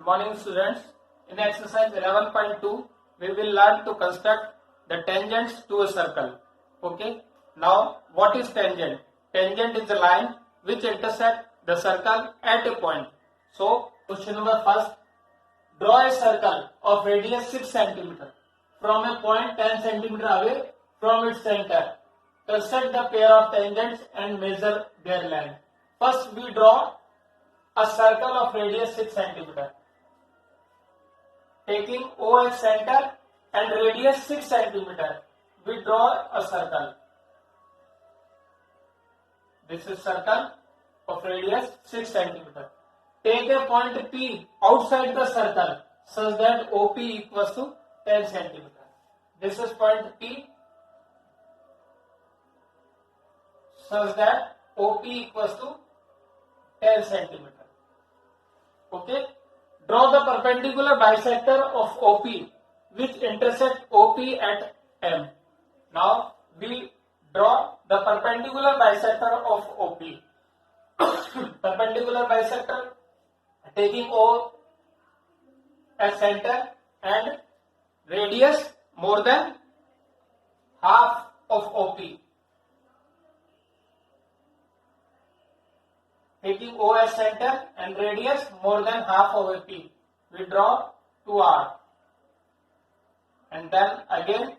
Morning students, in exercise 11.2 we will learn to construct the tangents to a circle. Okay, now what is tangent? Tangent is a line which intersect the circle at a point. So question number first, draw a circle of radius 6 cm from a point 10 cm away from its center. Construct the pair of tangents and measure their length. First we draw a circle of radius 6 cm. Taking O as center and radius 6 cm, we draw a circle. This is circle of radius 6 cm. Take a point P outside the circle such that OP equals to 10 cm. This is point P such that OP equals to 10 cm. Okay. Draw the perpendicular bisector of OP which intersect OP at M. Now we draw the perpendicular bisector of OP. Perpendicular bisector taking O as center and radius more than half of OP. Taking O as center and radius more than half of OP, we draw 2R. And then again,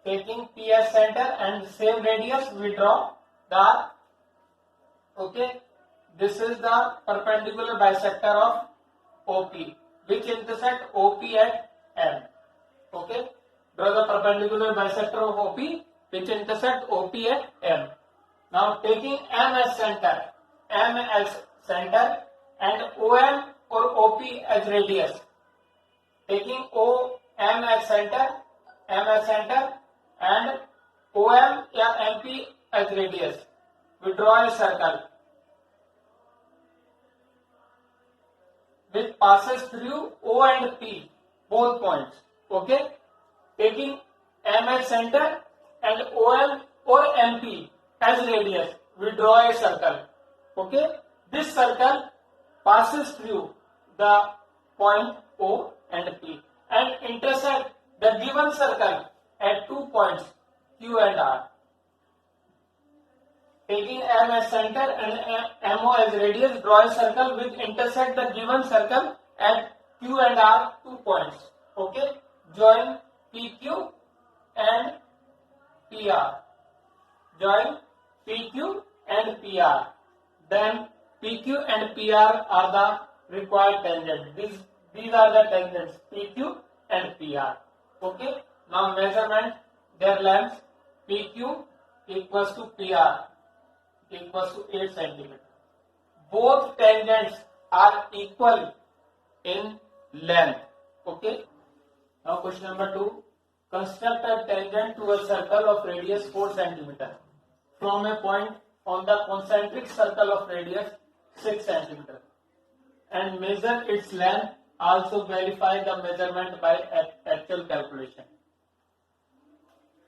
taking P as center and same radius, we draw the R. Okay, this is the perpendicular bisector of OP, which intersect OP at M. Okay, draw the perpendicular bisector of OP which intersect OP at M. Now taking M as center and OM or OP as radius. Taking OM as center and OM or MP as radius. We draw a circle which passes through O and P, both points. Okay, taking M as center and OM or MP as radius, we draw a circle. Okay, this circle passes through the point O and P and intersect the given circle at 2 points Q and R. Taking M as center and MO as radius, draw a circle which intersect the given circle at Q and R 2 points. Okay, join PQ and PR. Join PQ and PR. Then PQ and PR are the required tangents. These are the tangents PQ and PR. Okay. Now measurement their length. PQ equals to PR equals to 8 cm. Both tangents are equal in length. Okay. Now question number 2. Construct a tangent to a circle of radius 4 cm from a point on the concentric circle of radius 6 cm and measure its length. Also verify the measurement by actual calculation.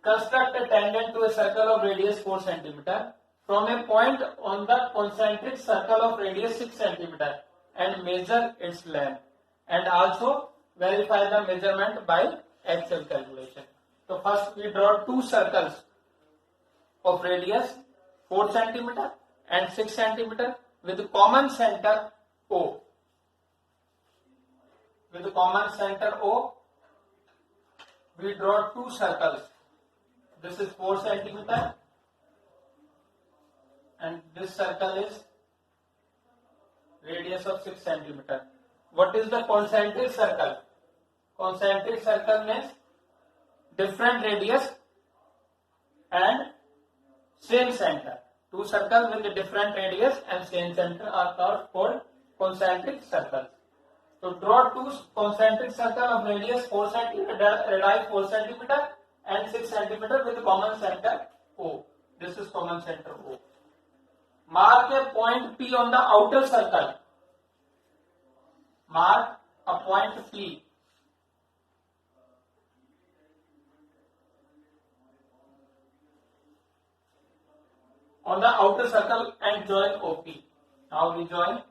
Construct a tangent to a circle of radius 4 cm from a point on the concentric circle of radius 6 cm and measure its length, and also verify the measurement by actual calculation. So first we draw two circles of radius 4 cm and 6 cm with common center O. With common center O, we draw two circles. This is 4 cm and this circle is radius of 6 cm. What is the concentric circle? Concentric circle means different radius and same center. Two circles with different radius and same center are called concentric circles. So draw two concentric circle of radius 4 cm, radii 4 cm and 6 cm with common center O. This is common center O. Mark a point P on the outer circle. Mark a point P on the outer circle and join OP. Now we join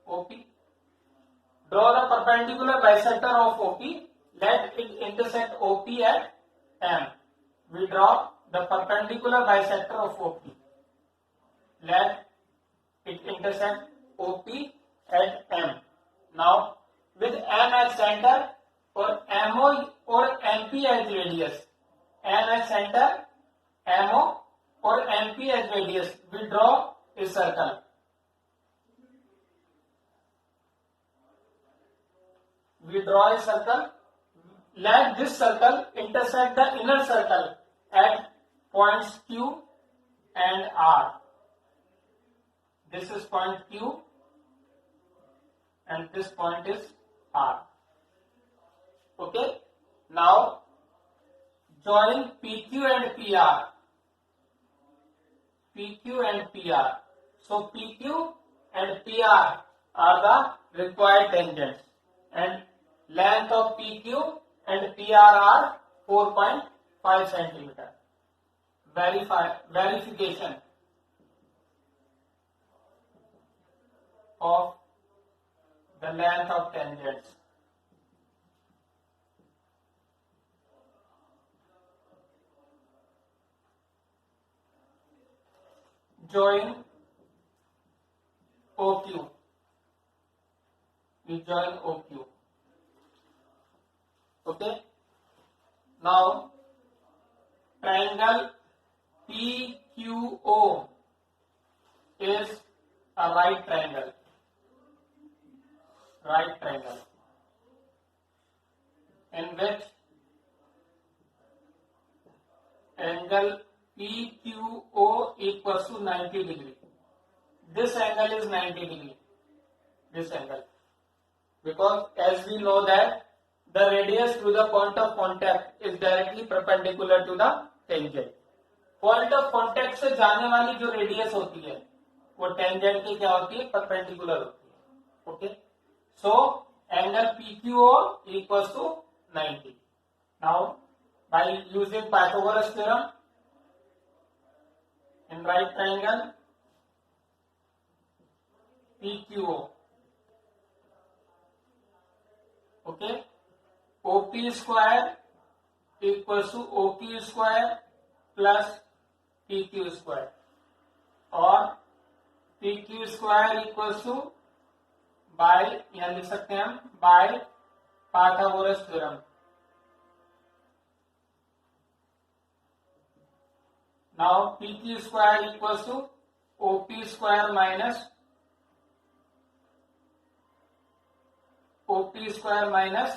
OP. Draw the perpendicular bisector of OP. Let it intersect OP at M. We draw the perpendicular bisector of OP. Let it intersect OP at M. Now, with M as center or MO or MP as radius, M as center, MO or MP as radius, we draw a circle. We draw a circle. Let this circle intersect the inner circle at points Q and R. This is point Q and this point is R. Okay. Now join PQ and PR. PQ and PR. So PQ and PR are the required tangents, and length of PQ and PR are 4.5 centimeter. Verification of the length of tangents. Join OQ. We join OQ. Okay. Now triangle PQO is a right triangle. Right triangle in which angle PQO equals to 90 degree. This angle is 90 degree. This angle, because as we know that the radius to the point of contact is directly perpendicular to the tangent. Point of contact से जाने वाली जो radius होती है वो tangent की क्या होती है? Perpendicular होती है. Okay. So angle PQO equals to 90. Now by using Pythagoras theorem in right triangle PQO, okay, OP square equals to OQ square plus PQ square, और PQ square equals to by, यहाँ लिख सकते हैं हम by Pythagoras theorem. Now PQ square equals to OP square minus OP square minus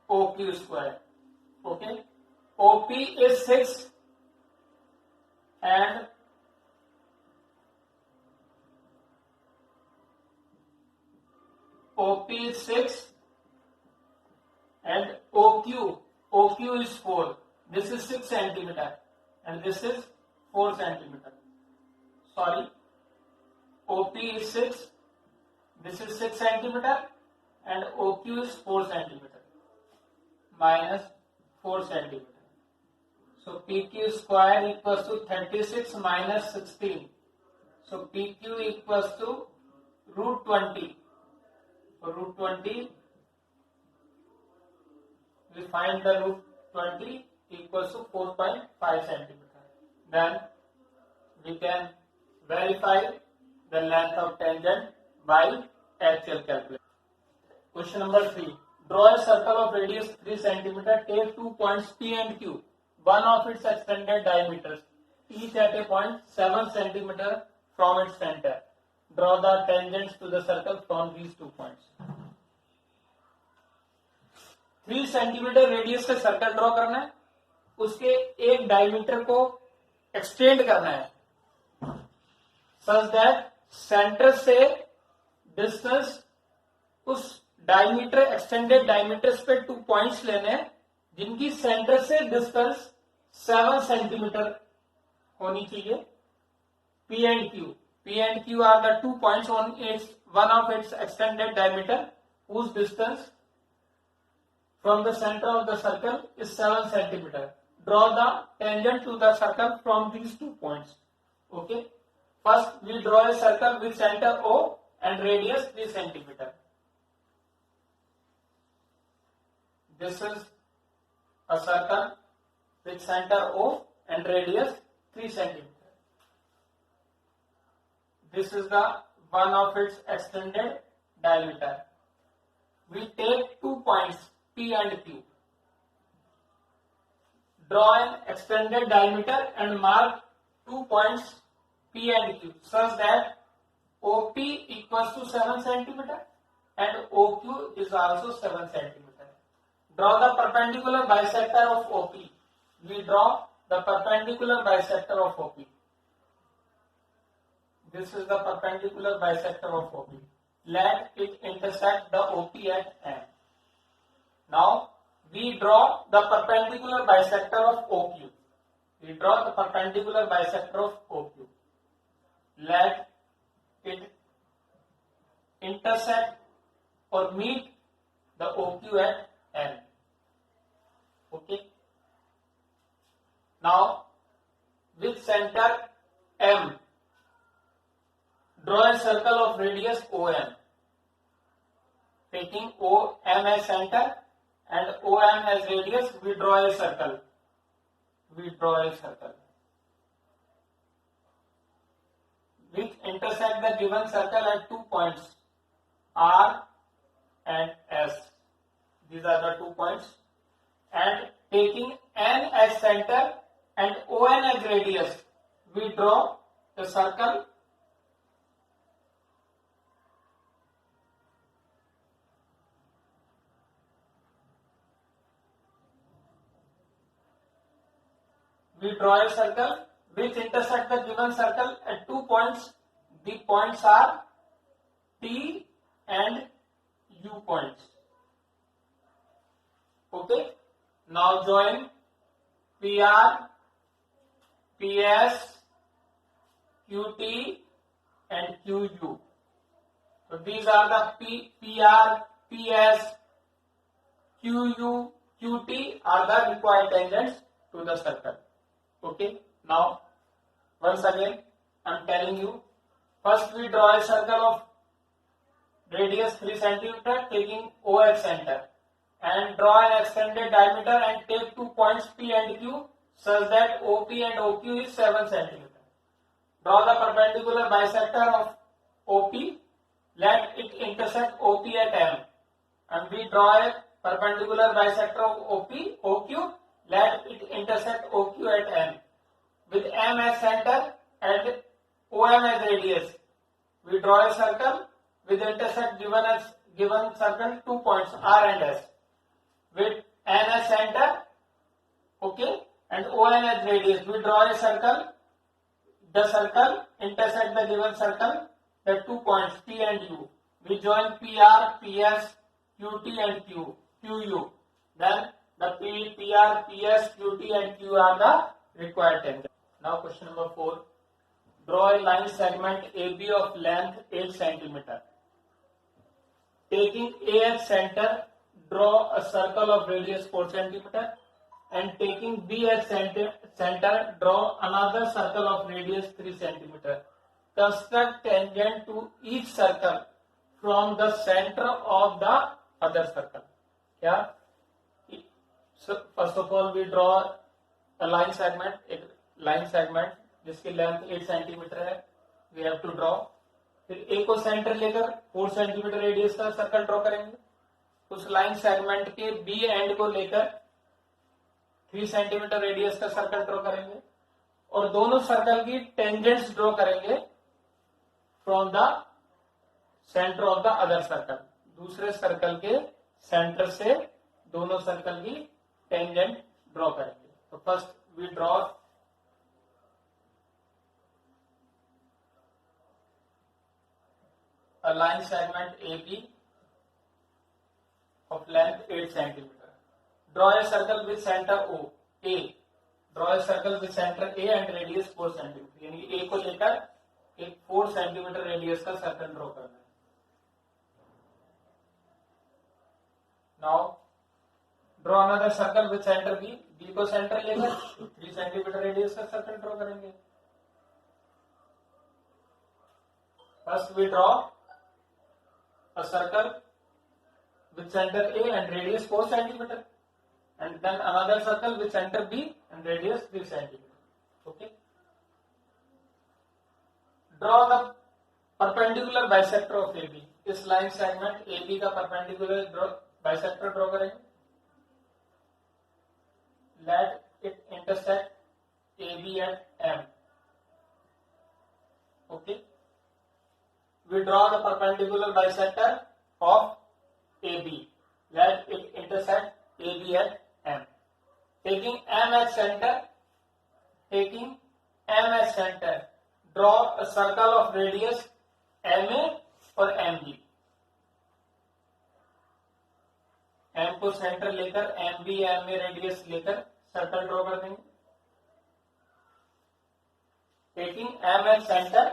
OQ square. Okay. OP is 6 and OP is 6 and OQ is 4. This is 6 centimeter and this is 4 centimeter. Sorry, OP is 6, this is 6 centimeter and OQ is 4 centimeter minus 4 centimeter. So PQ square equals to 36 minus 16. So PQ equals to root 20. So root 20, we find the root 20 equals to 4.5 centimeter. Then we can verify the length of tangent by actual calculation. Question number 3. Draw a circle of radius 3 centimeter. Take 2 points P and Q, one of its extended diameters, each at a point 7 centimeter from its center. Draw the tangents to the circle from these 2 points. 3 centimetre radius का circle draw करना है, उसके एक diameter को extend करना है such that centre से distance, उस डायमीटर एक्सटेंडेड डायमीटर्स पे 2 पॉइंट्स लेने हैं जिनकी सेंटर से डिस्टेंस 7 सेंटीमीटर होनी चाहिए. P and Q. P and Q are the 2 points on one of its extended diameter whose distance from the center of the circle is 7 centimeter. Draw the tangent to the circle from these 2 points. Okay. First we draw a circle with center O and radius 3 centimeter. This is a circle with center O and radius 3 centimeter. This is the one of its extended diameter. We take 2 points P and Q. Draw an extended diameter and mark 2 points P and Q such that OP equals to 7 centimeter and OQ is also 7 centimeter. Draw the perpendicular bisector of OP. We draw the perpendicular bisector of OP. This is the perpendicular bisector of OP. Let it intersect the OP at M. Now we draw the perpendicular bisector of OQ. We draw the perpendicular bisector of OQ. Let it intersect or meet the OQ at N. Okay. Now with center M, draw a circle of radius OM. Taking OM as center and OM as radius, we draw a circle. We draw a circle which intersect the given circle at 2 points R and S. These are the 2 points. And taking N as center and ON as radius, we draw a circle which intersect the given circle at 2 points. The points are T and U points. Okay. Now join PR, PS, QT and QU. So these are the PR, PS, QU, QT are the required tangents to the circle. Okay. Now once again I am telling you, first we draw a circle of radius 3 centimeter taking O as center and draw an extended diameter and take 2 points P and Q such that OP and OQ is 7 centimeter. Draw the perpendicular bisector of OP. Let it intersect OP at M. And we draw a perpendicular bisector of OP, OQ. Let it intersect OQ at M. With M as center and OM as radius, we draw a circle with intersect given circle 2 points R and S. With N as center, okay, and ON as radius, we draw a circle. The circle intersect the given circle, the 2 points P and U. We join PR, PS, QT and QU. Then the PR, PS, QT and Q are the required tangents. Now question number 4. Draw a line segment AB of length 8 centimeter. Taking A as center, draw a circle of radius 4 centimeter and taking B as center, draw another circle of radius 3 centimeter. Construct tangent to each circle from the center of the other circle. Yeah. So first of all we draw a line segment जिसकी length 8 centimetre है, we have to draw. फिर A को centre लेकर 4 centimetre radius का circle draw करेंगे. उस line segment के B end को लेकर 3 सेंटीमीटर रेडियस का सर्कल ड्रॉ करेंगे और दोनों सर्कल की टेंजेंट्स ड्रॉ करेंगे from the centre of the other circle. दूसरे सर्कल के सेंटर से दोनों सर्कल की टेंजेंट ड्रॉ करेंगे. तो first we draw a line segment AB of length 8 centimeter. Draw a circle with center O. A. Draw a circle with center A and radius 4 centimeter. यानी A को लेकर एक 4 centimetre radius का circle draw करना है. Now draw another circle with center B. B को centre लेकर 3 centimetre radius का सर्कल ड्रॉ करेंगे. First we draw a circle with center A and radius 4 centimeter, and then another circle with center B and radius 3 centimeter. Okay. Draw the perpendicular bisector of AB. इस line segment AB का perpendicular bisector draw करेंगे. Let it intersect AB at M. Okay. We draw the perpendicular bisector of AB. Let it intersect AB at M. Taking M as center, draw a circle of radius MA और MB. M को centre लेकर MB MA radius लेकर circle draw कर देंगे. Taking M as center,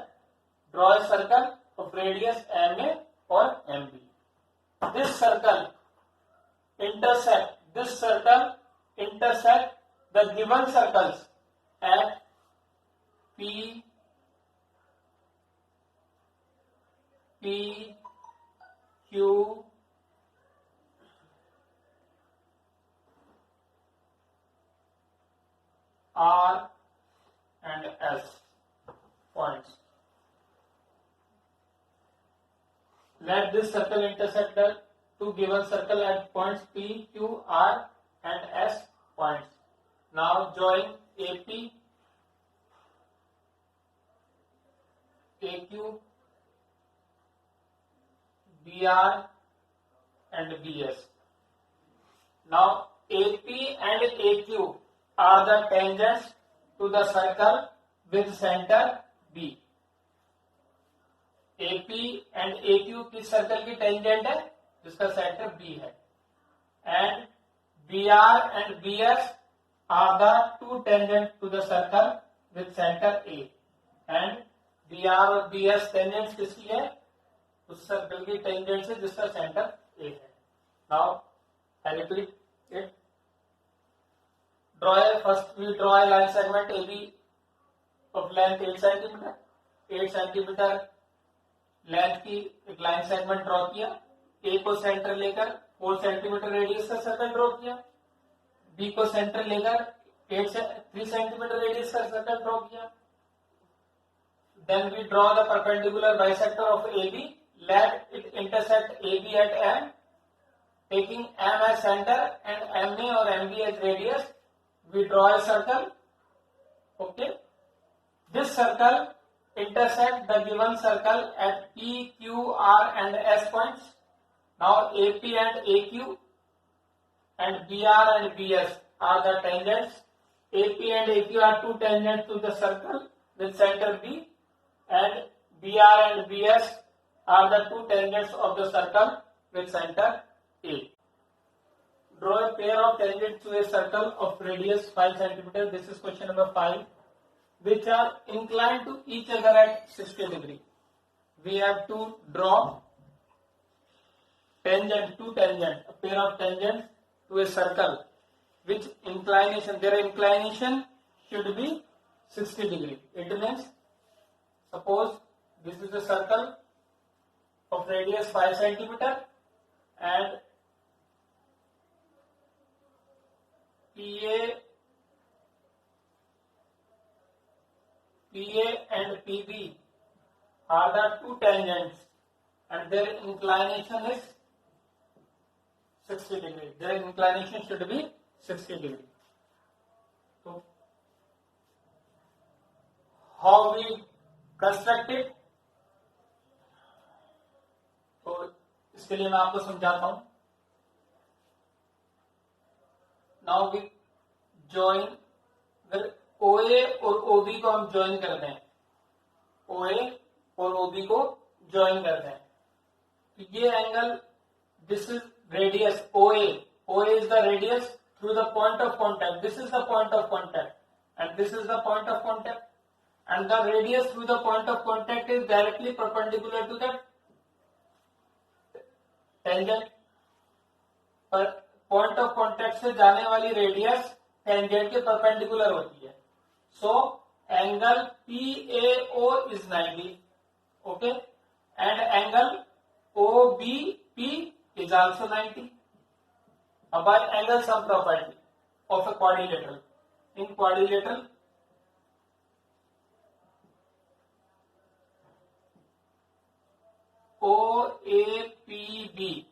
draw a circle of radius MA or MB. This circle intersect the given circles at P, Q, R and S points. Let this circle intersect the two given circle at points P, Q, R and S points. Now join AP, AQ, BR and BS. Now AP and AQ are the tangents to the circle with center B. AP and AQ किस circle की tangent है जिसका centre B है, and BR and BS are the two tangents to the circle with center A, and BR और BS tangents किसकी है उस circle की टेंजेंट से जिसका सेंटर A है. Now I repeat it. First we draw a line segment AB of length 8 centimeter. 8 centimeter length की एक लाइन सेगमेंट ड्रॉ किया. ए को सेंटर लेकर 4 सेंटीमीटर रेडियस का सर्कल ड्रॉ किया. बी को सेंटर लेकर 3 सेंटीमीटर रेडियस का सर्कल ड्रॉ किया. Then we draw the perpendicular bisector of AB. Let it intersect AB at M. Taking M as center and MA or MB as radius, we draw a circle. Okay. This circle intersect the given circle at P, Q, R and S points. Now AP and AQ and BR and BS are the tangents. AP and AQ are two tangents to the circle with center B, and BR and BS are the two tangents of the circle with center A. Draw a pair of tangents to a circle of radius 5 cm. This is question number 5. Which are inclined to each other at 60 degree. We have to draw two tangents, a pair of tangents to a circle which inclination, their inclination should be 60 degree. It means, suppose this is a circle of radius 5 centimeter and PA and PB are the two tangents and their inclination is 60 degree. Their inclination should be 60 degree. So, how we construct it? तो इसके लिए मैं आपको समझाता हूं. Now we join the OA और OB को हम ज्वाइन कर दें. OA और OB को ज्वाइन कर दें. तो ये angle, this is radius OA. OA is the radius through the point of contact. This is the point of contact and this is the point of contact, and the radius through the point of contact is directly perpendicular to the tangent. पर point of contact से जाने वाली radius tangent के perpendicular होती है. So angle PAO is 90, okay, and angle OBP is also 90. About angle sum property of a quadrilateral. In quadrilateral, OAPB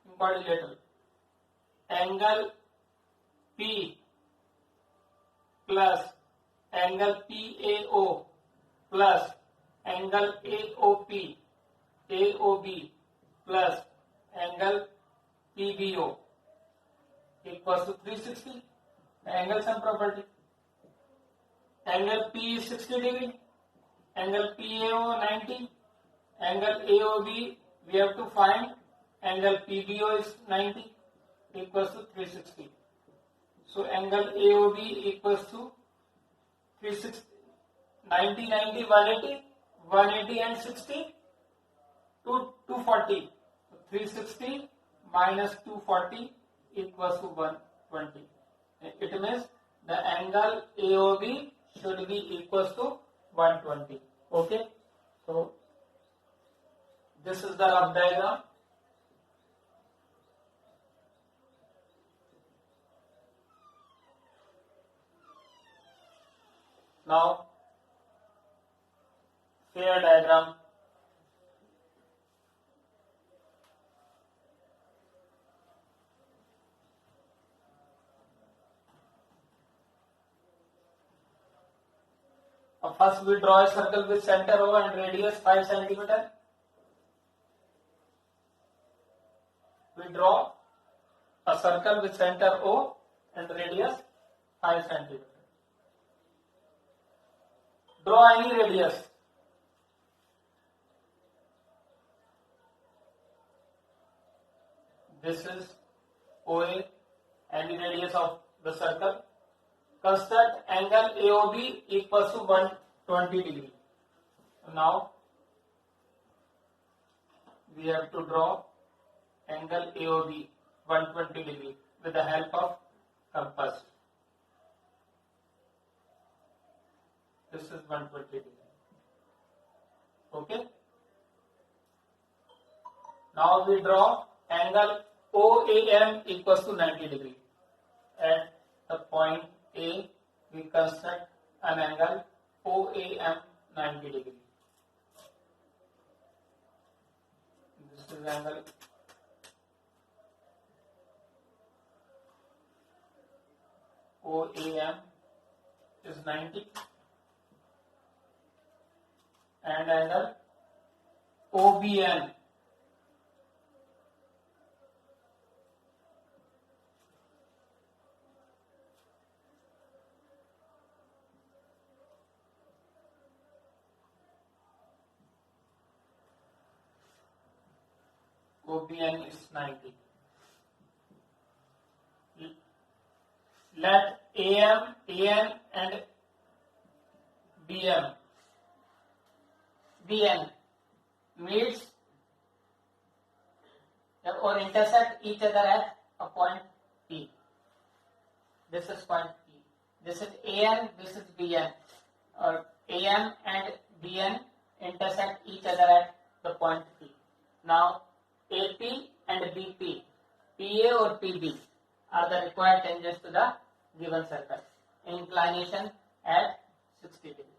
in quadrilateral, angle P plus angle PAO plus angle AOB plus angle PBO equals to 360. Angle sum property. Angle P is 60 degree. Angle PAO 90. Angle AOB we have to find. Angle PBO is 90 equals to 360. So angle AOB equals to 360, 90, 90, 180, 180 and 60 to 240. 360 minus 240 equals to 120. It means the angle AOB should be equals to 120. Okay. So this is the rough diagram. Now fair diagram. First we draw a circle with center O and radius 5 cm. We draw a circle with center O and radius 5 cm. Draw any radius. This is OA, any radius of the circle. Construct angle AOB equals to 120 degree. Now we have to draw angle AOB 120 degree with the help of compass. This is 120 degree. Okay. Now we draw angle OAM equals to 90 degree. At the point A, we construct an angle OAM 90 degree. This is angle OAM is 90 and angle OBN is 90. Let AM, AN and BN meets or intersect each other at a point P. This is point P. This is AN, this is BN. Or AM and BN intersect each other at the point P. Now AP and BP, PA or PB are the required tangents to the given circle. Inclination at 60 degrees.